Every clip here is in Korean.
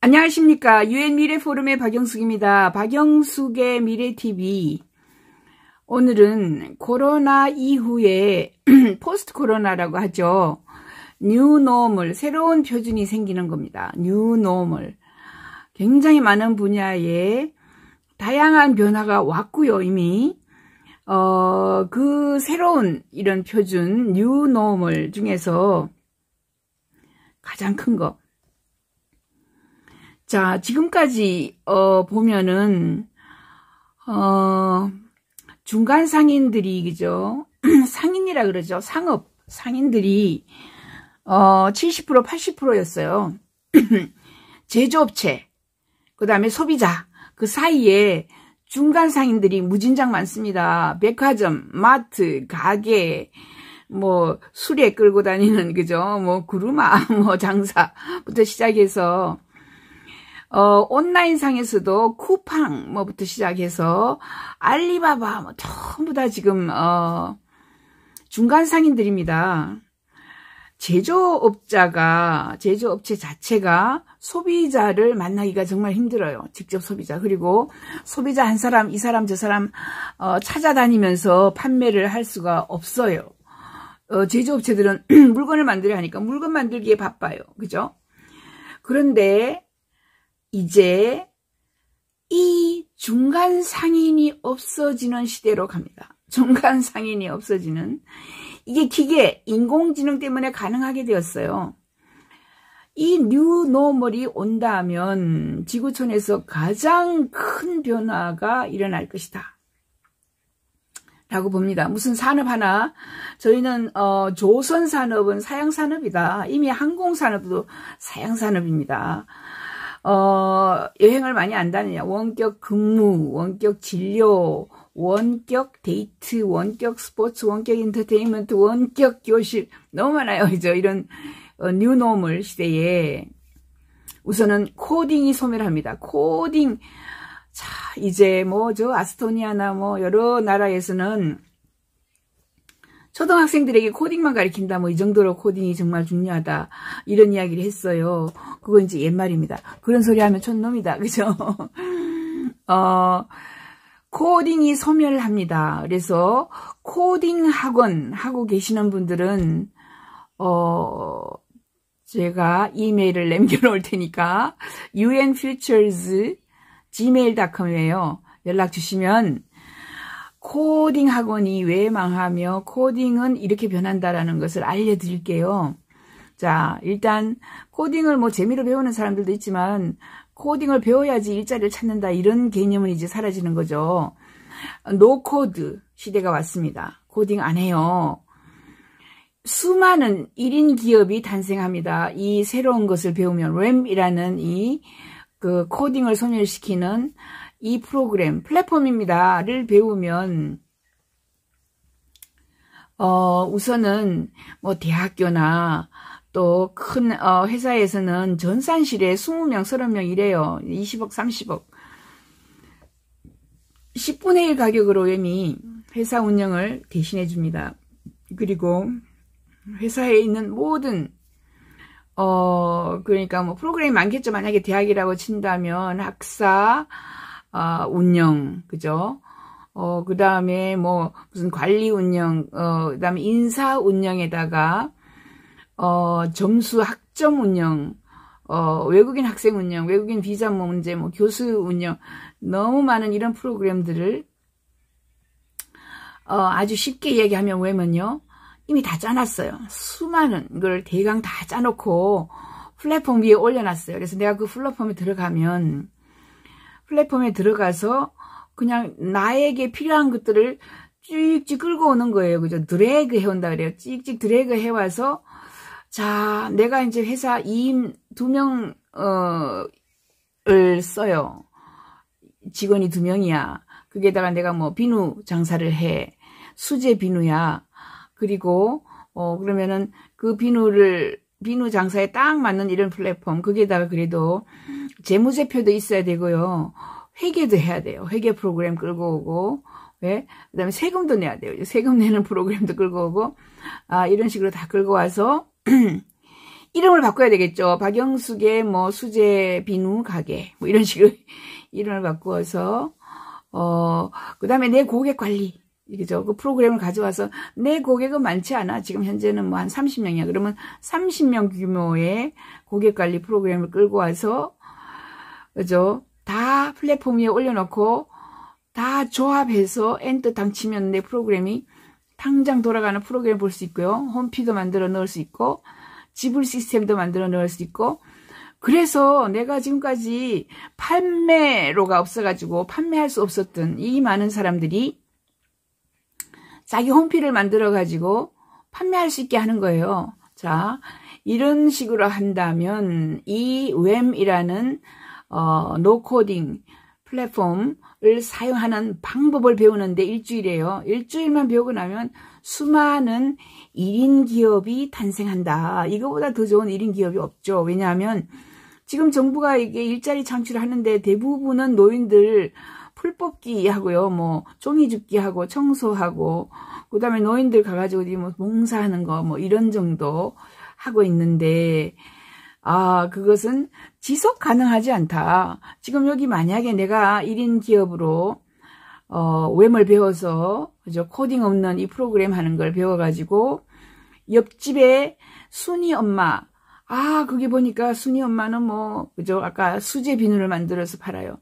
안녕하십니까. UN 미래포럼의 박영숙입니다. 박영숙의 미래TV. 오늘은 코로나 이후에 포스트 코로나라고 하죠. 뉴노멀, 새로운 표준이 생기는 겁니다. 뉴노멀. 굉장히 많은 분야에 다양한 변화가 왔고요, 이미. 그 새로운 이런 표준, 뉴노멀 중에서 가장 큰 거. 자, 지금까지, 보면은, 중간 상인들이, 그죠? 상인이라 그러죠. 상인들이, 70%, 80%였어요. 제조업체, 그 다음에 소비자, 그 사이에 중간 상인들이 무진장 많습니다. 백화점, 마트, 가게, 수레 끌고 다니는, 그죠? 구루마, 장사부터 시작해서, 온라인상에서도 쿠팡, 부터 시작해서, 알리바바, 전부 다 지금, 중간 상인들입니다. 제조업체 자체가 소비자를 만나기가 정말 힘들어요. 직접 소비자. 그리고 소비자 한 사람, 이 사람, 저 사람, 찾아다니면서 판매를 할 수가 없어요. 제조업체들은 물건을 만들어야 하니까 물건 만들기에 바빠요. 그죠? 그런데 이제 이 중간 상인이 없어지는 시대로 갑니다. 중간 상인이 없어지는. 이게 기계, 인공지능 때문에 가능하게 되었어요. 이 뉴노멀이 온다 하면 지구촌에서 가장 큰 변화가 일어날 것이다 라고 봅니다. 무슨 산업 하나, 저희는 조선산업은 사양산업이다. 이미 항공산업도 사양산업입니다. 여행을 많이 안 다니냐. 원격 근무, 원격 진료, 원격 데이트, 원격 스포츠, 원격 엔터테인먼트, 원격 교실. 너무 많아요. 그죠? 이런 뉴노멀 시대에 우선은 코딩이 소멸합니다. 코딩. 자, 이제 아스토니아나 여러 나라에서는 초등학생들에게 코딩만 가르친다. 이 정도로 코딩이 정말 중요하다. 이런 이야기를 했어요. 그건 이제 옛말입니다. 그런 소리 하면 촌놈이다. 그죠? 코딩이 소멸합니다. 그래서 코딩 학원 하고 계시는 분들은, 제가 이메일을 남겨놓을 테니까, unfutures@gmail.com이에요. 연락 주시면, 코딩 학원이 왜 망하며 코딩은 이렇게 변한다라는 것을 알려드릴게요. 자, 일단 코딩을 재미로 배우는 사람들도 있지만 코딩을 배워야지 일자리를 찾는다 이런 개념은 이제 사라지는 거죠. 노코드 시대가 왔습니다. 코딩 안 해요. 수많은 1인 기업이 탄생합니다. 이 새로운 것을 배우면 램이라는 그 코딩을 소멸시키는 이 프로그램, 플랫폼입니다.를 배우면, 우선은, 대학교나 또 큰, 회사에서는 전산실에 20명, 30명 이래요. 20억, 30억. 10분의 1 가격으로 이미 회사 운영을 대신해 줍니다. 그리고 회사에 있는 모든, 그러니까 프로그램이 많겠죠. 만약에 대학이라고 친다면 학사, 운영, 그죠? 그 다음에 무슨 관리 운영, 그 다음에 인사 운영에다가, 점수 학점 운영, 외국인 학생 운영, 외국인 비자 문제, 교수 운영, 너무 많은 이런 프로그램들을, 아주 쉽게 얘기하면 왜냐면요. 이미 다 짜놨어요. 수많은 걸 대강 다 짜놓고 플랫폼 위에 올려놨어요. 그래서 내가 그 플랫폼에 들어가서 그냥 나에게 필요한 것들을 찍찍 끌고 오는 거예요. 그죠? 드래그 해온다 그래요. 찍찍 드래그 해와서, 자, 내가 이제 회사 2인 2명, 을 써요. 직원이 2명이야. 거기에다가 내가 비누 장사를 해. 수제 비누야. 그리고, 그러면은 그 비누 장사에 딱 맞는 이런 플랫폼. 거기에다가 그래도 재무제표도 있어야 되고요. 회계도 해야 돼요. 회계 프로그램 끌고 오고, 왜? 그 다음에 세금도 내야 돼요. 세금 내는 프로그램도 끌고 오고, 이런 식으로 다 끌고 와서, 이름을 바꿔야 되겠죠. 박영숙의 뭐 수제 비누 가게 뭐 이런 식으로 이름을 바꾸어서 그다음에 내 고객 관리 이죠. 그 프로그램을 가져와서 내 고객은 많지 않아. 지금 현재는 뭐 한 30명이야. 그러면 30명 규모의 고객 관리 프로그램을 끌고 와서 그죠? 다 플랫폼 위에 올려놓고 다 조합해서 엔터 당치면 내 프로그램이 당장 돌아가는 프로그램 볼 수 있고요. 홈피도 만들어 넣을 수 있고 지불 시스템도 만들어 넣을 수 있고 그래서 내가 지금까지 판매로가 없어가지고 판매할 수 없었던 이 많은 사람들이 자기 홈피를 만들어가지고 판매할 수 있게 하는 거예요. 자, 이런 식으로 한다면 이 WAM이라는 노코딩 플랫폼을 사용하는 방법을 배우는데 일주일이에요. 일주일만 배우고 나면 수많은 1인 기업이 탄생한다. 이거보다 더 좋은 1인 기업이 없죠. 왜냐하면 지금 정부가 이게 일자리 창출을 하는데 대부분은 노인들 풀 뽑기 하고요. 뭐 종이 줍기 하고 청소하고 그다음에 노인들 가가지고 어디 뭐 봉사하는 거 뭐 이런 정도 하고 있는데 그것은 지속 가능하지 않다. 지금 여기 만약에 내가 1인 기업으로 웹을 배워서 그죠? 코딩 없는 이 프로그램 하는 걸 배워가지고 옆집에 순이 엄마 그게 보니까 순이 엄마는 뭐 그죠? 아까 수제 비누를 만들어서 팔아요.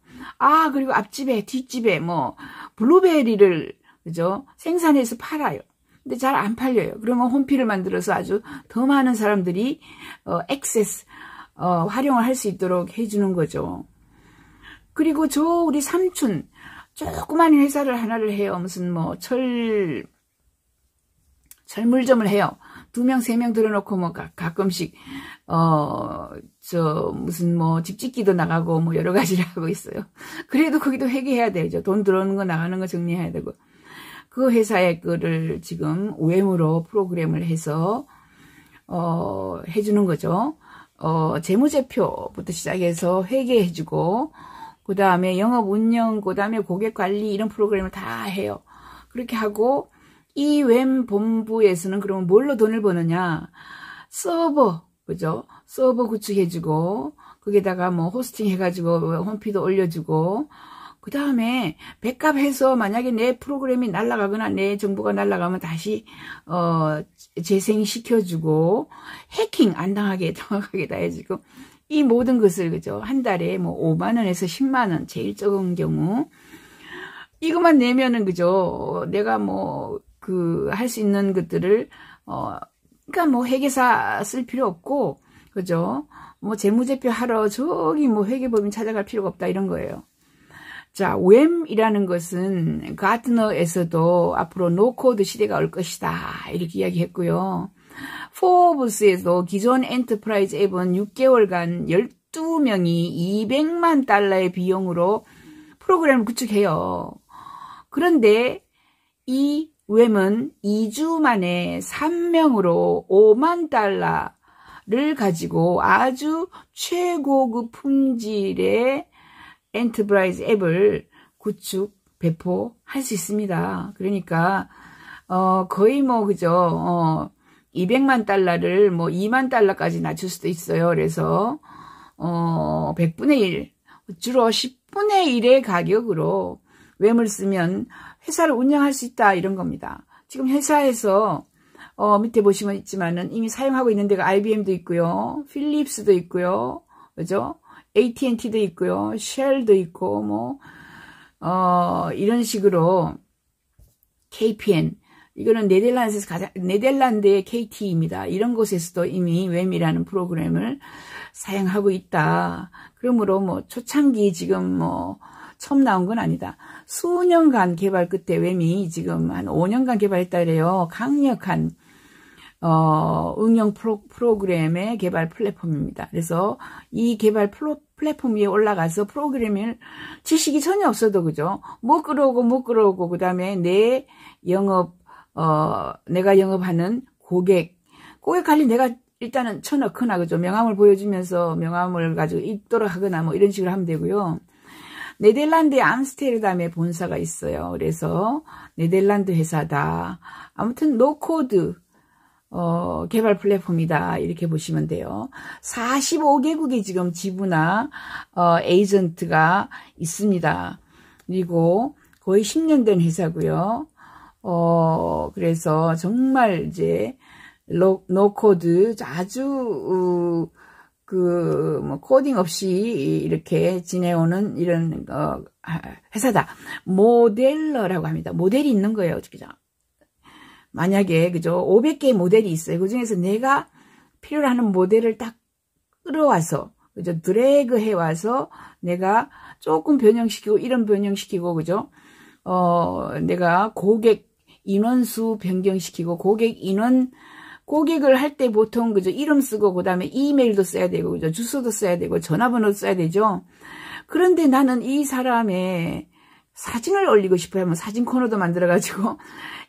그리고 앞집에 뒷집에 뭐 블루베리를 그죠? 생산해서 팔아요. 근데 잘 안 팔려요. 그러면 홈피를 만들어서 아주 더 많은 사람들이 액세스 활용을 할 수 있도록 해주는 거죠. 그리고 우리 삼촌 조그만 회사를 하나를 해요. 무슨 뭐 철물점을 해요. 2명, 3명 들어놓고 뭐 가끔씩 무슨 뭐 집짓기도 나가고 뭐 여러 가지를 하고 있어요. 그래도 거기도 회계해야 되죠. 돈 들어오는 거 나가는 거 정리해야 되고. 그 회사의 거를 지금 웹으로 프로그램을 해서 해주는 거죠. 재무제표부터 시작해서 회계해주고 그 다음에 영업 운영, 그 다음에 고객 관리 이런 프로그램을 다 해요. 그렇게 하고 이 웹 본부에서는 그러면 뭘로 돈을 버느냐? 서버, 그죠? 서버 구축해주고 거기다가 뭐 호스팅 해가지고 홈피도 올려주고 그 다음에 백업해서 만약에 내 프로그램이 날아가거나 내 정보가 날아가면 다시 재생시켜주고 해킹 안 당하게 정확하게 다 해주고 이 모든 것을 그죠 한 달에 뭐 5만 원에서 10만 원 제일 적은 경우 이것만 내면은 그죠 내가 뭐 할 수 있는 것들을 그러니까 뭐 회계사 쓸 필요 없고 그죠 뭐 재무제표 하러 저기 뭐 회계법인 찾아갈 필요가 없다 이런 거예요. 자, WAM이라는 것은 가트너에서도 앞으로 노코드 시대가 올 것이다 이렇게 이야기했고요. 포브스에도 기존 엔터프라이즈 앱은 6개월간 12명이 200만 달러의 비용으로 프로그램을 구축해요. 그런데 이 WAM은 2주 만에 3명으로 5만 달러를 가지고 아주 최고급 품질의 엔터프라이즈 앱을 구축, 배포할 수 있습니다. 그러니까, 거의 뭐, 그죠, 200만 달러를 뭐 2만 달러까지 낮출 수도 있어요. 그래서, 100분의 1, 주로 10분의 1의 가격으로 웹을 쓰면 회사를 운영할 수 있다, 이런 겁니다. 지금 회사에서, 밑에 보시면 있지만은 이미 사용하고 있는 데가 IBM도 있고요. 필립스도 있고요. 그죠? AT&T도 있고요. 쉘도 있고, 뭐, 이런 식으로 KPN. 이거는 네덜란드의 KT입니다. 이런 곳에서도 이미 웹이라는 프로그램을 사용하고 있다. 그러므로 뭐, 초창기 지금 뭐, 처음 나온 건 아니다. 수년간 개발 끝에 웹이 지금 한 5년간 개발했다 그래요. 강력한, 응용 프로그램의 개발 플랫폼입니다. 그래서 이 개발 플랫폼 위에 올라가서 프로그램을 지식이 전혀 없어도 그죠? 못 끌어오고 그 다음에 내 영업 내가 영업하는 고객 관리 내가 일단은 쳐넣거나 그죠? 명함을 보여주면서 명함을 가지고 읽도록 하거나 뭐 이런 식으로 하면 되고요. 네덜란드의 암스테르담에 본사가 있어요. 그래서 네덜란드 회사다. 아무튼 노코드 개발 플랫폼이다. 이렇게 보시면 돼요. 45개국의 지금 지부나, 에이전트가 있습니다. 그리고 거의 10년 된 회사고요. 그래서 정말 이제, 노코드 아주, 뭐 코딩 없이 이렇게 지내오는 이런, 회사다. 모델러라고 합니다. 모델이 있는 거예요. 그죠? 만약에, 그죠? 500개의 모델이 있어요. 그 중에서 내가 필요로 하는 모델을 딱 끌어와서, 그죠? 드래그 해와서 내가 조금 변형시키고, 이런 변형시키고, 그죠? 내가 고객 인원수 변경시키고, 고객을 할 때 보통, 그죠? 이름 쓰고, 그 다음에 이메일도 써야 되고, 그죠? 주소도 써야 되고, 전화번호도 써야 되죠? 그런데 나는 이 사람의 사진을 올리고 싶어요. 하면 사진 코너도 만들어가지고,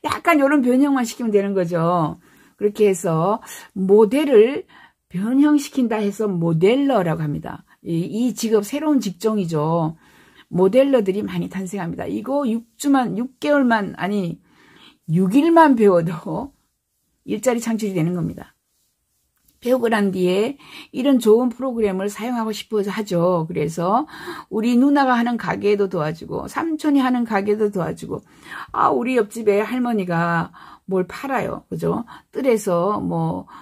약간 이런 변형만 시키면 되는 거죠. 그렇게 해서, 모델을 변형시킨다 해서 모델러라고 합니다. 이 직업, 새로운 직종이죠. 모델러들이 많이 탄생합니다. 이거 6개월만, 아니, 6일만 배워도, 일자리 창출이 되는 겁니다. 배우고 난 뒤에 이런 좋은 프로그램을 사용하고 싶어서 하죠. 그래서 우리 누나가 하는 가게에도 도와주고, 삼촌이 하는 가게도 도와주고, 우리 옆집에 할머니가 뭘 팔아요. 그죠? 뜰에서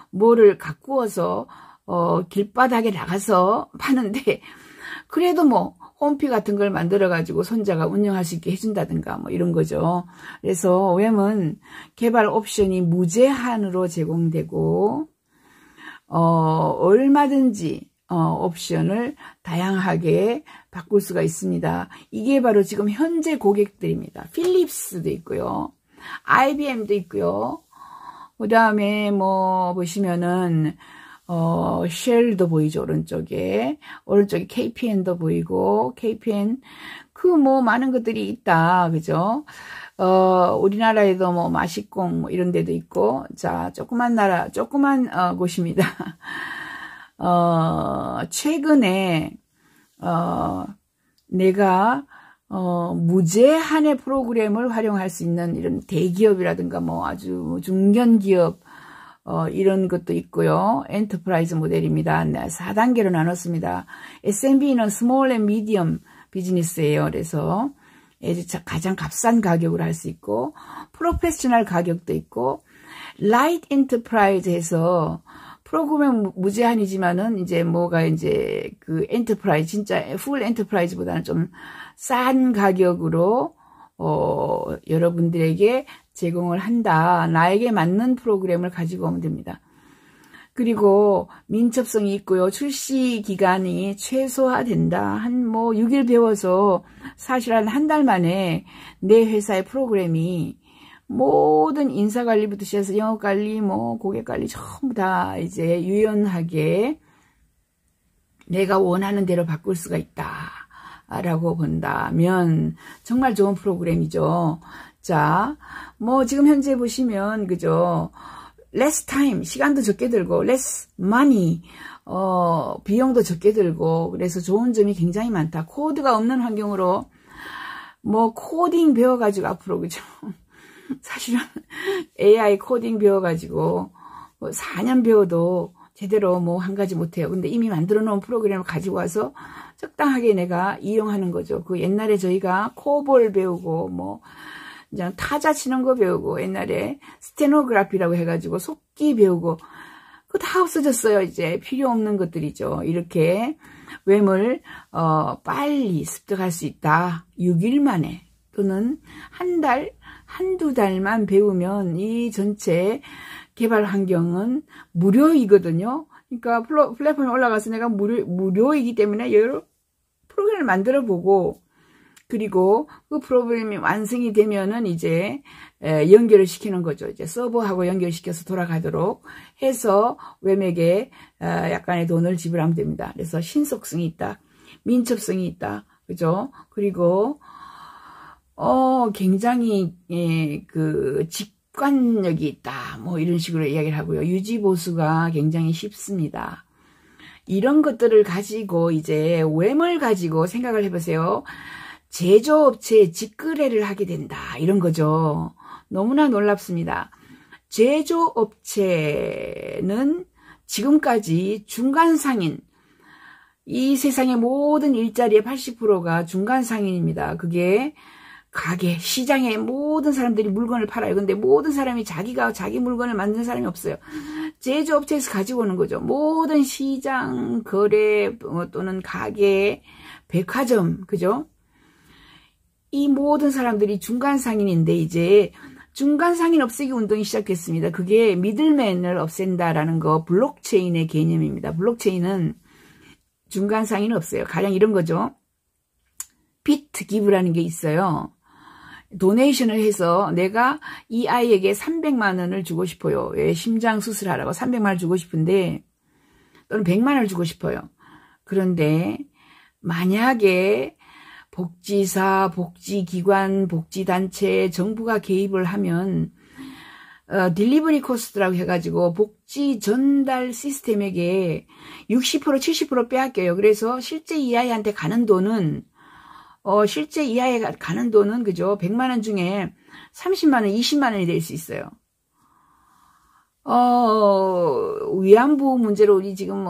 뭐를 가꾸어서 길바닥에 나가서 파는데, 그래도 홈피 같은 걸 만들어가지고 손자가 운영할 수 있게 해준다든가 이런 거죠. 그래서 웹은 개발 옵션이 무제한으로 제공되고, 얼마든지, 옵션을 다양하게 바꿀 수가 있습니다. 이게 바로 지금 현재 고객들입니다. 필립스도 있고요. IBM도 있고요. 그 다음에 보시면은, 쉘도 보이죠, 오른쪽에 KPN도 보이고, KPN, 많은 것들이 있다, 그죠? 우리나라에도 마식공, 이런 데도 있고, 자, 조그만 곳입니다. 최근에, 내가, 무제한의 프로그램을 활용할 수 있는 이런 대기업이라든가, 아주 중견기업, 이런 것도 있고요. 엔터프라이즈 모델입니다. 4단계로 나눴습니다. SMB는 스몰 앤 미디엄 비즈니스예요. 그래서 가장 값싼 가격으로 할 수 있고, 프로페셔널 가격도 있고, 라이트 엔터프라이즈에서 프로그램 무제한이지만은 이제 그 엔터프라이즈, 진짜 풀 엔터프라이즈보다는 좀 싼 가격으로 여러분들에게 제공을 한다. 나에게 맞는 프로그램을 가지고 오면 됩니다. 그리고 민첩성이 있고요. 출시 기간이 최소화된다. 한 6일 배워서 사실 한 달 만에 내 회사의 프로그램이 모든 인사관리부터 시작해서 영업관리, 고객관리 전부 다 이제 유연하게 내가 원하는 대로 바꿀 수가 있다. 라고 본다면 정말 좋은 프로그램이죠. 자, 지금 현재 보시면, 그죠? less time, 시간도 적게 들고, less money, 비용도 적게 들고, 그래서 좋은 점이 굉장히 많다. 코드가 없는 환경으로, 코딩 배워가지고 앞으로, 그죠? 사실은 AI 코딩 배워가지고, 4년 배워도 제대로 한 가지 못해요. 근데 이미 만들어 놓은 프로그램을 가지고 와서 적당하게 내가 이용하는 거죠. 그 옛날에 저희가 코볼 배우고, 이제 타자 치는 거 배우고, 옛날에 스테노그래피라고 해가지고 속기 배우고, 그거 다 없어졌어요. 이제 필요 없는 것들이죠. 이렇게 웹을 빨리 습득할 수 있다. 6일 만에 또는 한두 달만 배우면 이 전체 개발 환경은 무료이거든요. 그러니까 플랫폼에 올라가서 내가 무료이기 때문에 여러 프로그램을 만들어 보고, 그리고 그 프로그램이 완성이 되면은 이제 연결을 시키는 거죠. 이제 서버하고 연결시켜서 돌아가도록 해서 웹에게 약간의 돈을 지불하면 됩니다. 그래서 신속성이 있다. 민첩성이 있다. 그죠? 그리고 굉장히 그 직관력이 있다. 이런 식으로 이야기를 하고요. 유지 보수가 굉장히 쉽습니다. 이런 것들을 가지고 이제 웹을 가지고 생각을 해보세요. 제조업체에 직거래를 하게 된다. 이런 거죠. 너무나 놀랍습니다. 제조업체는 지금까지 중간상인, 이 세상의 모든 일자리의 80%가 중간상인입니다. 그게 가게, 시장에 모든 사람들이 물건을 팔아요. 근데 모든 사람이 자기가 자기 물건을 만드는 사람이 없어요. 제조업체에서 가지고 오는 거죠. 모든 시장, 거래 또는 가게, 백화점, 그죠? 이 모든 사람들이 중간상인인데 이제 중간상인 없애기 운동이 시작됐습니다. 그게 미들맨을 없앤다라는 거, 블록체인의 개념입니다. 블록체인은 중간상인은 없어요. 가령 이런 거죠. 비트 기브라는 게 있어요. 도네이션을 해서 내가 이 아이에게 300만 원을 주고 싶어요. 심장 수술하라고 300만 원을 주고 싶은데, 또는 100만 원을 주고 싶어요. 그런데 만약에 복지사, 복지기관, 복지단체, 정부가 개입을 하면 딜리버리 코스트라고 해가지고 복지 전달 시스템에게 60% 70% 빼앗겨요. 그래서 실제 이 아이한테 가는 돈은 실제 이 아이가 가는 돈은 그죠? 100만 원 중에 30만 원, 20만 원이 될 수 있어요. 위안부 문제로 우리 지금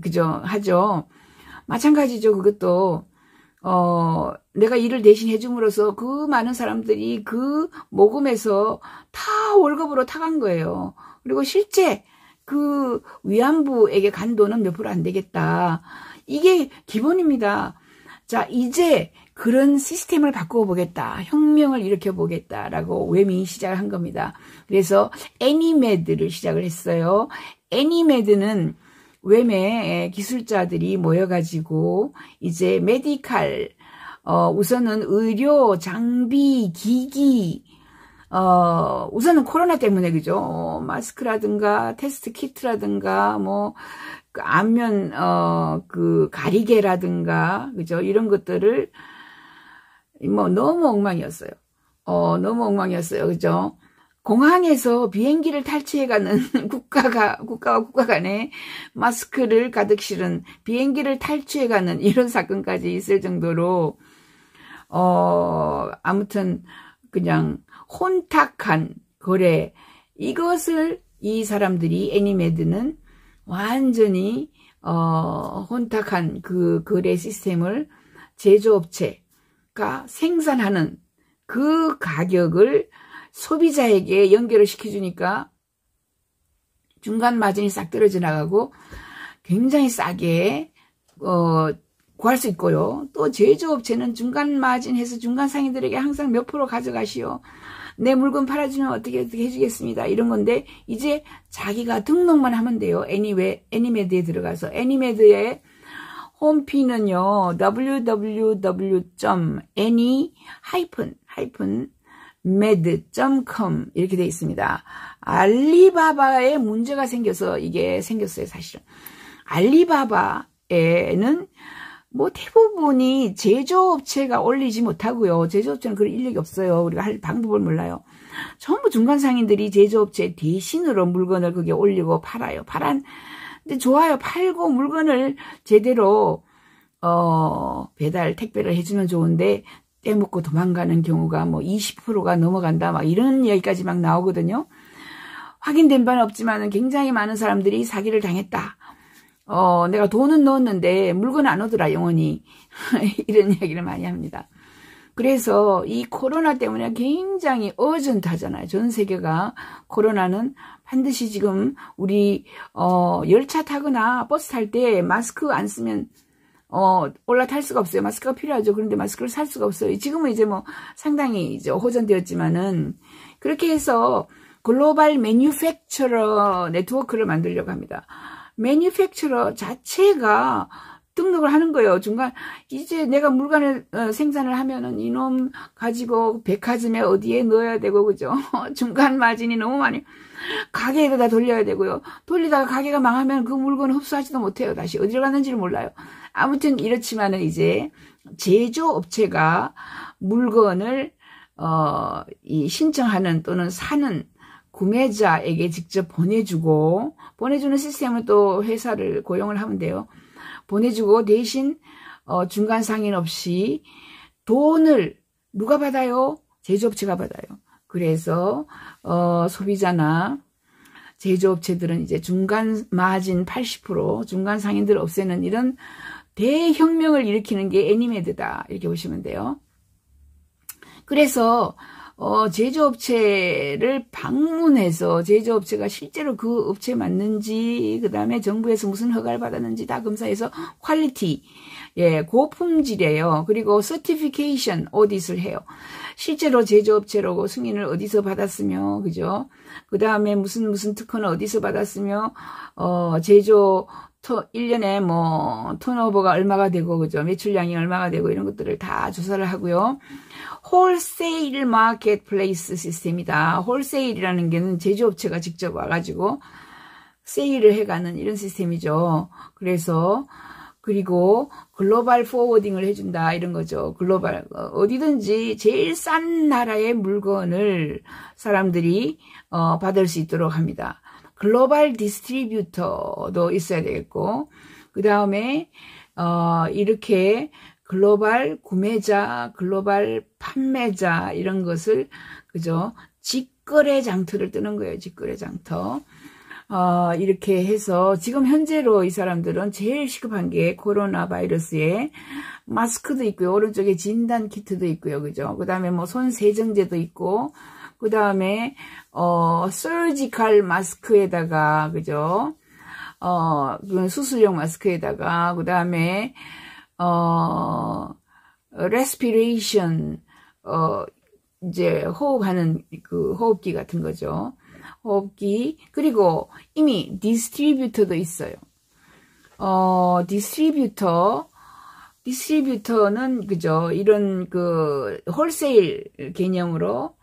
그죠? 하죠. 마찬가지죠. 그것도 내가 일을 대신 해줌으로써 그 많은 사람들이 그 모금에서 다 월급으로 타간 거예요. 그리고 실제 그 위안부에게 간 돈은 몇 프로 안 되겠다. 이게 기본입니다. 자, 이제 그런 시스템을 바꿔보겠다. 혁명을 일으켜보겠다라고 웸이 시작을 한 겁니다. 그래서 애니메드를 시작을 했어요. 애니메드는 웸의 기술자들이 모여가지고 이제 메디칼, 우선은 의료, 장비, 기기, 우선은 코로나 때문에 그죠? 마스크라든가 테스트 키트라든가 그 안면 그 가리개라든가 그죠? 이런 것들을 너무 엉망이었어요. 너무 엉망이었어요. 그죠? 공항에서 비행기를 탈취해가는 국가와 국가 간에 마스크를 가득 실은 비행기를 탈취해가는 이런 사건까지 있을 정도로 아무튼 그냥 혼탁한 거래, 이것을 이 사람들이 애니메드는 완전히 혼탁한 그 거래 시스템을 제조업체가 생산하는 그 가격을 소비자에게 연결을 시켜주니까 중간 마진이 싹 떨어져 나가고 굉장히 싸게 구할 수 있고요. 또 제조업체는 중간 마진해서 중간 상인들에게 항상 몇 프로 가져가시오. 내 물건 팔아주면 어떻게 해주겠습니다. 이런 건데 이제 자기가 등록만 하면 돼요. 애니메드에 들어가서 애니메드의 홈피는요. www.any-med.com 이렇게 되어 있습니다. 알리바바에 문제가 생겨서 이게 생겼어요. 사실은 알리바바에는 대부분이 제조업체가 올리지 못하고요. 제조업체는 그런 인력이 없어요. 우리가 할 방법을 몰라요. 전부 중간상인들이 제조업체 대신으로 물건을 그게 올리고 팔아요. 근데 좋아요. 팔고 물건을 제대로 배달, 택배를 해주면 좋은데 떼먹고 도망가는 경우가 20%가 넘어간다. 막 이런 이야기까지 막 나오거든요. 확인된 바는 없지만 굉장히 많은 사람들이 사기를 당했다. 내가 돈은 넣었는데 물건 안 오더라 영원히. 이런 이야기를 많이 합니다. 그래서 이 코로나 때문에 굉장히 어전트하잖아요. 전 세계가. 코로나는 반드시 지금 우리 열차 타거나 버스 탈 때 마스크 안 쓰면 올라탈 수가 없어요. 마스크가 필요하죠. 그런데 마스크를 살 수가 없어요. 지금은 이제 상당히 이제 호전되었지만은 그렇게 해서 글로벌 매뉴팩처러 네트워크를 만들려고 합니다. 매뉴팩처러 자체가 등록을 하는 거예요. 중간 이제 내가 물건을 생산을 하면은 이놈 가지고 백화점에 어디에 넣어야 되고 그죠? 중간 마진이 너무 많이 가게에다 돌려야 되고요. 돌리다가 가게가 망하면 그 물건을 흡수하지도 못해요. 다시 어디로 갔는지를 몰라요. 아무튼 이렇지만은 이제 제조업체가 물건을 신청하는 또는 사는 구매자에게 직접 보내주는 시스템은 또 회사를 고용을 하면 돼요. 보내주고 대신 중간 상인 없이 돈을 누가 받아요? 제조업체가 받아요. 그래서 소비자나 제조업체들은 이제 중간 마진 80%, 중간 상인들 없애는 이런 대혁명을 일으키는 게 애니메드다. 이렇게 보시면 돼요. 그래서 제조업체를 방문해서 제조업체가 실제로 그 업체에 맞는지, 그 다음에 정부에서 무슨 허가를 받았는지 다 검사해서 퀄리티, 예, 고품질이에요. 그리고 서티피케이션 오디트를 해요. 실제로 제조업체로 승인을 어디서 받았으며, 그죠? 그 다음에 무슨 특허는 어디서 받았으며, 제조 1년에 뭐 턴오버가 얼마가 되고, 그죠? 매출량이 얼마가 되고 이런 것들을 다 조사를 하고요. 홀세일 마켓플레이스 시스템이다. 홀세일이라는 게는 제조업체가 직접 와가지고 세일을 해가는 이런 시스템이죠. 그리고 글로벌 포워딩을 해준다 이런 거죠. 글로벌 어디든지 제일 싼 나라의 물건을 사람들이 받을 수 있도록 합니다. 글로벌 디스트리뷰터도 있어야 되겠고, 그 다음에 이렇게 글로벌 구매자, 글로벌 판매자 이런 것을 그죠? 직거래 장터를 뜨는 거예요. 직거래 장터. 이렇게 해서 지금 현재로 이 사람들은 제일 시급한 게 코로나 바이러스에 마스크도 있고요. 오른쪽에 진단 키트도 있고요. 그죠? 그 다음에 뭐 손 세정제도 있고, 그 다음에 서지컬 마스크에다가 그죠? 수술용 마스크에다가 그 다음에 respiration, 이제 호흡하는 그 호흡기 같은 거죠. 호흡기. 그리고 이미 디스트리뷰터도 있어요. 디스트리뷰터는 그죠. 이런 그 홀세일 개념으로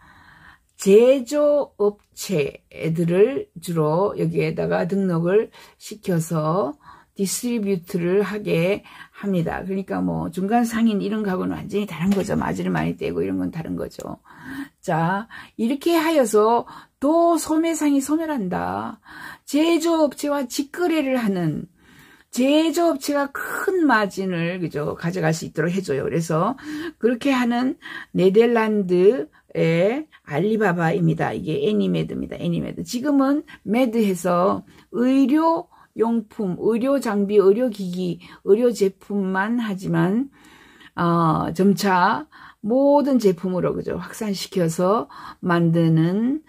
제조업체들을 주로 여기에다가 등록을 시켜서 디스트리뷰트를 하게 합니다. 그러니까 뭐 중간 상인 이런 거하고는 완전히 다른 거죠. 마진을 많이 떼고 이런 건 다른 거죠. 자, 이렇게 하여서 또 소매상이 소멸한다. 제조업체와 직거래를 하는 제조업체가 큰 마진을 그죠 가져갈 수 있도록 해줘요. 그래서 그렇게 하는 네덜란드의 알리바바입니다. 이게 애니메드입니다. 애니메드. 지금은 매드해서 의료용품, 의료장비, 의료기기, 의료제품만 하지만 점차 모든 제품으로 그죠 확산시켜서 만드는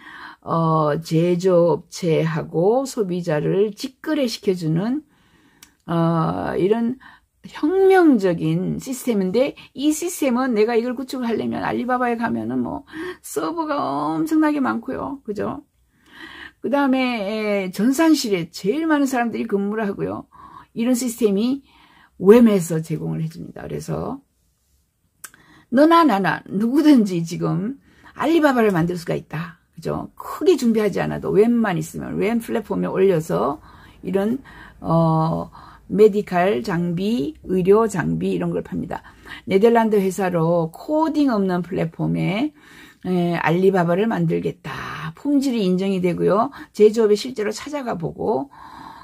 제조업체하고 소비자를 직거래시켜주는 이런 혁명적인 시스템인데, 이 시스템은 내가 이걸 구축을 하려면 알리바바에 가면은 뭐 서버가 엄청나게 많고요. 그죠? 그 다음에 전산실에 제일 많은 사람들이 근무를 하고요. 이런 시스템이 웹에서 제공을 해줍니다. 그래서 너나 나나 누구든지 지금 알리바바를 만들 수가 있다. 그죠? 크게 준비하지 않아도 웹만 있으면 웹 플랫폼에 올려서 이런 메디칼 장비, 의료 장비 이런 걸 팝니다. 네덜란드 회사로 코딩 없는 플랫폼에 알리바바를 만들겠다. 품질이 인정이 되고요. 제조업에 실제로 찾아가 보고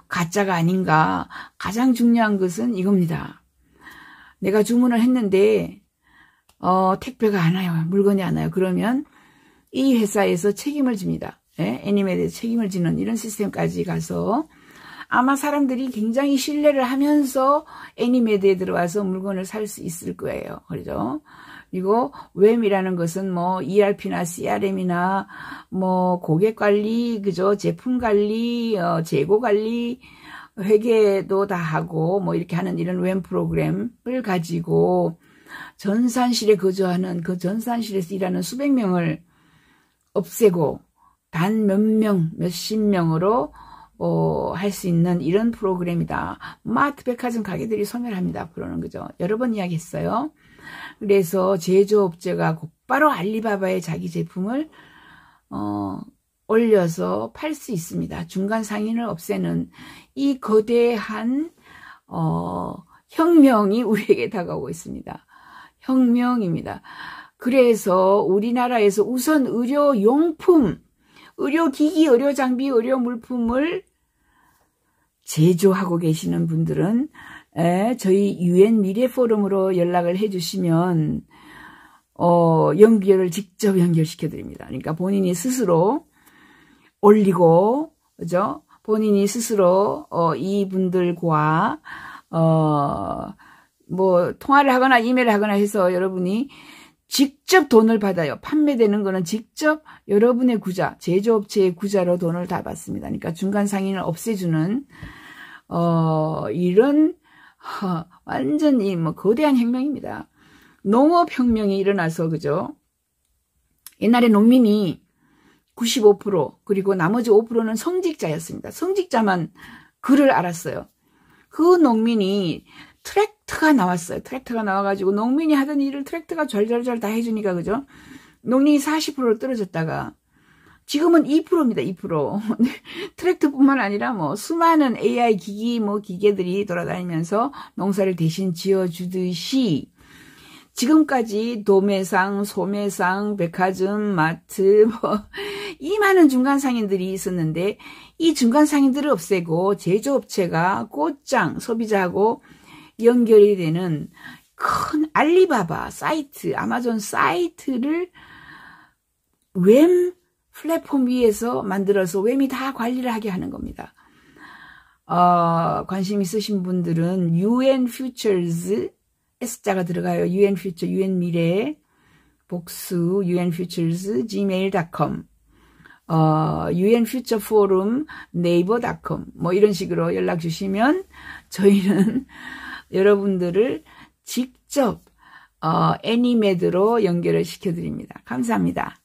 가짜가 아닌가. 가장 중요한 것은 이겁니다. 내가 주문을 했는데 택배가 안 와요. 물건이 안 와요. 그러면 이 회사에서 책임을 집니다. 애니메이드에 책임을 지는 이런 시스템까지 가서 아마 사람들이 굉장히 신뢰를 하면서 애니메드에 들어와서 물건을 살 수 있을 거예요. 그렇죠? 그리고 웹이라는 것은 뭐 ERP나 CRM이나 뭐 고객 관리, 그죠? 제품 관리, 재고 관리, 회계도 다 하고 뭐 이렇게 하는 이런 웹 프로그램을 가지고 전산실에 거주하는 그 전산실에서 일하는 수백 명을 없애고 단 몇 명, 몇십 명으로 할 수 있는 이런 프로그램이다. 마트 백화점 가게들이 소멸합니다. 앞으로는 그죠? 여러 번 이야기했어요. 그래서 제조업체가 곧바로 알리바바에 자기 제품을 올려서 팔 수 있습니다. 중간 상인을 없애는 이 거대한 혁명이 우리에게 다가오고 있습니다. 혁명입니다. 그래서 우리나라에서 우선 의료용품, 의료기기, 의료장비, 의료물품을 제조하고 계시는 분들은 저희 UN 미래포럼으로 연락을 해주시면 연결을 직접 연결시켜 드립니다. 그러니까 본인이 스스로 올리고, 그죠? 본인이 스스로, 이분들과, 뭐, 통화를 하거나 이메일을 하거나 해서 여러분이 직접 돈을 받아요. 판매되는 거는 직접 여러분의 구자, 제조업체의 구자로 돈을 다 받습니다. 그러니까 중간 상인을 없애주는, 이런, 완전히 뭐, 거대한 혁명입니다. 농업혁명이 일어나서, 그죠? 옛날에 농민이 95% 그리고 나머지 5%는 성직자였습니다. 성직자만 글을 알았어요. 그 농민이 트랙터가 나왔어요. 트랙터가 나와가지고 농민이 하던 일을 트랙터가 절절절 다 해주니까, 그죠? 농민이 40%로 떨어졌다가 지금은 2%입니다. 2%. 트랙터뿐만 아니라 뭐 수많은 AI 기기 뭐 기계들이 돌아다니면서 농사를 대신 지어주듯이 지금까지 도매상, 소매상, 백화점, 마트, 이 많은 중간상인들이 있었는데 이 중간상인들을 없애고 제조업체가 곧장 소비자하고 연결이 되는 큰 알리바바 사이트, 아마존 사이트를 웹 플랫폼 위에서 만들어서 웹이 다 관리를 하게 하는 겁니다. 관심 있으신 분들은 UN Futures S자가 들어가요. UN Future, UN 미래, 복수, UN Futures, gmail.com, UN Future Forum, naver.com, 뭐 이런 식으로 연락 주시면 저희는 여러분들을 직접, 애니메드로 연결을 시켜드립니다. 감사합니다.